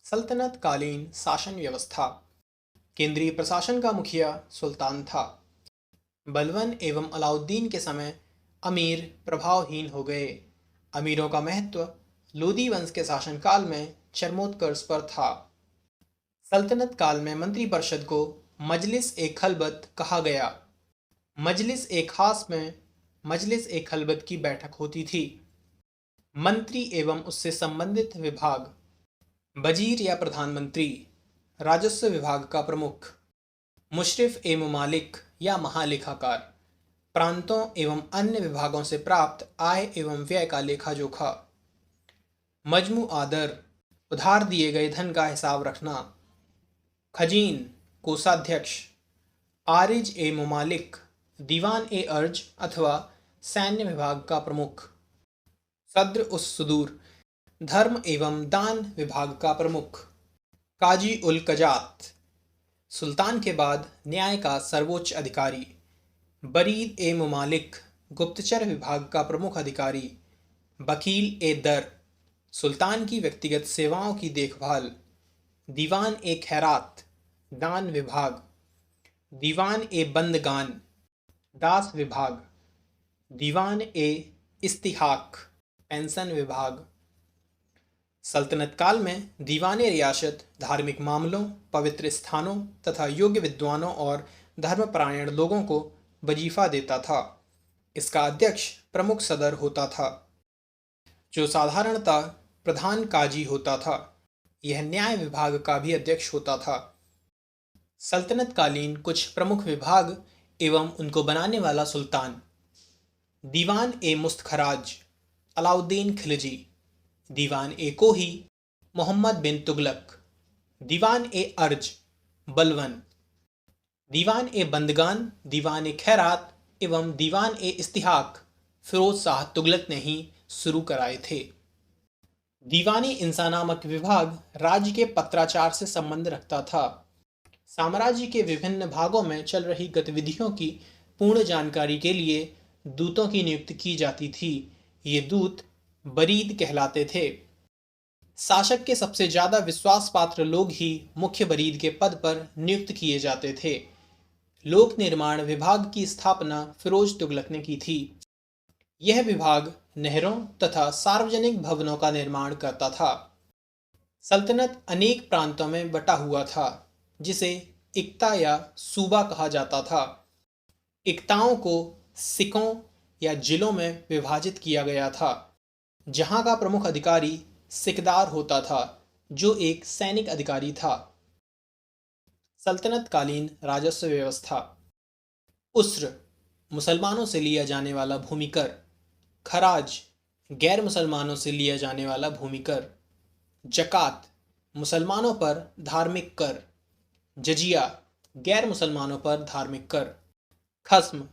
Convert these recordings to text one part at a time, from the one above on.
सल्तनत कालीन शासन व्यवस्था। केंद्रीय प्रशासन का मुखिया सुल्तान था। बलबन एवं अलाउद्दीन के समय अमीर प्रभावहीन हो गए। अमीरों का महत्व लोदी वंश के शासनकाल में चरमोत्कर्ष पर था। सल्तनत काल में मंत्रिपरिषद को मजलिस ए खलबत कहा गया। मजलिस ए खलबत की बैठक होती थी। मंत्री एवं उससे संबंधित विभाग, वजीर या प्रधानमंत्री, राजस्व विभाग का प्रमुख, मुशरिफ ए मुमालिक या महालेखाकार, प्रांतों एवं अन्य विभागों से प्राप्त आय एवं व्यय का लेखा जोखा, मजमू आदर, उधार दिए गए धन का हिसाब रखना, खजीन, कोषाध्यक्ष, आरिज ए मुमालिक, दीवान ए अर्ज अथवा सैन्य विभाग का प्रमुख, सद्र उस सुदूर, धर्म एवं दान विभाग का प्रमुख, काजी उल कजात, सुल्तान के बाद न्याय का सर्वोच्च अधिकारी, बरीद ए मुमालिक, गुप्तचर विभाग का प्रमुख अधिकारी, वकील ए दर, सुल्तान की व्यक्तिगत सेवाओं की देखभाल, दीवान ए खैरात, दान विभाग, दीवान ए बंदगान, दास विभाग, दीवान ए इस्तिहाक, पेंशन विभाग। सल्तनत काल में दीवान रियासत धार्मिक मामलों, पवित्र स्थानों तथा योग्य विद्वानों और धर्मपरायण लोगों को वजीफा देता था। इसका अध्यक्ष प्रमुख सदर होता था, जो साधारणतः प्रधान काजी होता था। यह न्याय विभाग का भी अध्यक्ष होता था। सल्तनत कालीन कुछ प्रमुख विभाग एवं उनको बनाने वाला सुल्तान: दीवान ए मुस्तखराज, अलाउद्दीन खिलजी, दीवान ए कोही, मोहम्मद बिन तुगलक, दीवान ए अर्ज, बलवन, दीवान ए बंदगान, दीवान ए खैरात एवं दीवान ए इस्तिहाक फिरोज शाह तुगलक ने ही शुरू कराए थे। दीवानी इंसा नामक विभाग राज्य के पत्राचार से संबंध रखता था। साम्राज्य के विभिन्न भागों में चल रही गतिविधियों की पूर्ण जानकारी के लिए दूतों की नियुक्ति की जाती थी। ये दूत बरीद कहलाते थे। शासक के सबसे ज्यादा विश्वास पात्र लोग ही मुख्य बरीद के पद पर नियुक्त किए जाते थे। लोक निर्माण विभाग की स्थापना फिरोज तुगलक ने की थी। यह विभाग नहरों तथा सार्वजनिक भवनों का निर्माण करता था। सल्तनत अनेक प्रांतों में बटा हुआ था, जिसे इक्ता या सूबा कहा जाता था। इक्ताओं को सिकों या जिलों में विभाजित किया गया था, जहां का प्रमुख अधिकारी सिकदार होता था, जो एक सैनिक अधिकारी था। सल्तनत कालीन राजस्व व्यवस्था: उस्र, मुसलमानों से लिया जाने वाला भूमि कर; खराज, गैर मुसलमानों से लिया जाने वाला भूमि कर; जकात, मुसलमानों पर धार्मिक कर; जजिया, गैर मुसलमानों पर धार्मिक कर; खस्म,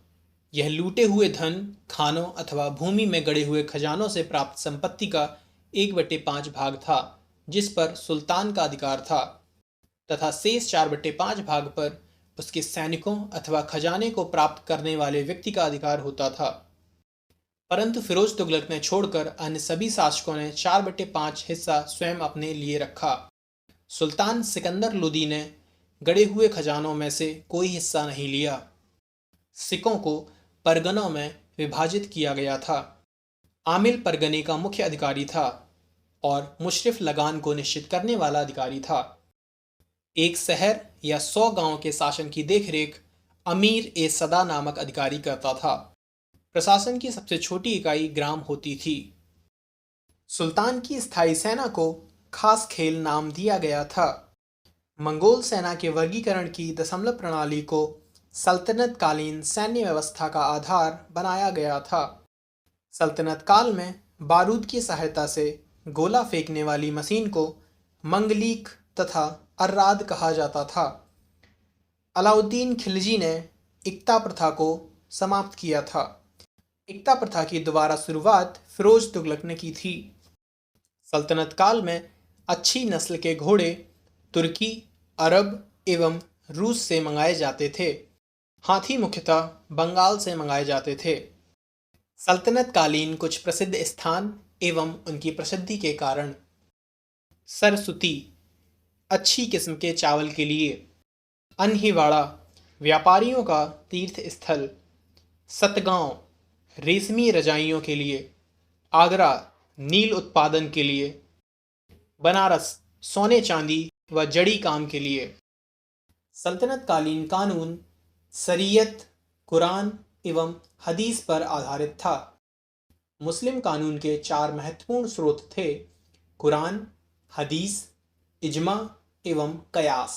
यह लूटे हुए धन, खानों अथवा भूमि में गड़े हुए खजानों से प्राप्त संपत्ति का 1/5 भाग था, जिस पर सुल्तान का अधिकार था, तथा शेष 4/5 भाग पर उसके सैनिकों अथवा खजाने को प्राप्त करने वाले व्यक्ति का अधिकार होता था। परंतु फिरोज तुगलक ने छोड़कर अन्य सभी शासकों ने 4/5 हिस्सा स्वयं अपने लिए रखा। सुल्तान सिकंदर लोदी ने गड़े हुए खजानों में से कोई हिस्सा नहीं लिया। सिकों को परगनों में विभाजित किया गया था। आमिल परगने का मुख्य अधिकारी था और मुशरिफ लगान को निश्चित करने वाला अधिकारी था। एक शहर या 100 गांव के शासन की देखरेख अमीर ए सदा नामक अधिकारी करता था। प्रशासन की सबसे छोटी इकाई ग्राम होती थी। सुल्तान की स्थायी सेना को खास खेल नाम दिया गया था। मंगोल सेना के वर्गीकरण की दशमलव प्रणाली को सल्तनत कालीन सैन्य व्यवस्था का आधार बनाया गया था। सल्तनत काल में बारूद की सहायता से गोला फेंकने वाली मशीन को मंगलीक तथा अर्राद कहा जाता था। अलाउद्दीन खिलजी ने इक्ता प्रथा को समाप्त किया था। इक्ता प्रथा की दोबारा शुरुआत फिरोज तुगलक ने की थी। सल्तनत काल में अच्छी नस्ल के घोड़े तुर्की, अरब एवं रूस से मंगाए जाते थे। हाथी मुख्यतः बंगाल से मंगाए जाते थे। सल्तनत कालीन कुछ प्रसिद्ध स्थान एवं उनकी प्रसिद्धि के कारण: सरस्वती, अच्छी किस्म के चावल के लिए, अनहिवाड़ा व्यापारियों का तीर्थ स्थल, सतगांव रेशमी रजाइयों के लिए, आगरा नील उत्पादन के लिए, बनारस सोने चांदी व जड़ी काम के लिए। सल्तनत कालीन कानून शरीयत, कुरान एवं हदीस पर आधारित था। मुस्लिम कानून के 4 महत्वपूर्ण स्रोत थे: कुरान, हदीस, इजमा एवं कयास।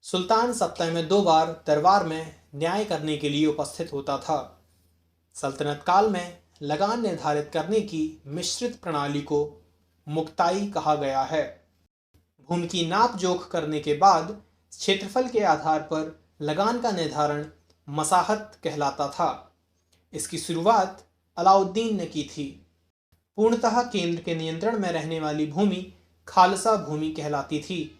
सुल्तान सप्ताह में 2 बार दरबार में न्याय करने के लिए उपस्थित होता था। सल्तनत काल में लगान निर्धारित करने की मिश्रित प्रणाली को मुक्ताई कहा गया है। भूमि की नाप जोख करने के बाद क्षेत्रफल के आधार पर लगान का निर्धारण मसाहत कहलाता था। इसकी शुरुआत अलाउद्दीन ने की थी। पूर्णतः केंद्र के नियंत्रण में रहने वाली भूमि खालसा भूमि कहलाती थी।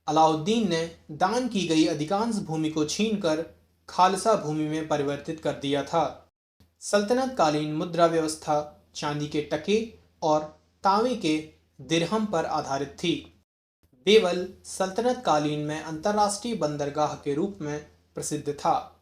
अलाउद्दीन ने दान की गई अधिकांश भूमि को छीनकर खालसा भूमि में परिवर्तित कर दिया था। सल्तनत कालीन मुद्रा व्यवस्था चांदी के टके और तांबे के दिरहम पर आधारित थी। देवल सल्तनत कालीन में अंतर्राष्ट्रीय बंदरगाह के रूप में प्रसिद्ध था।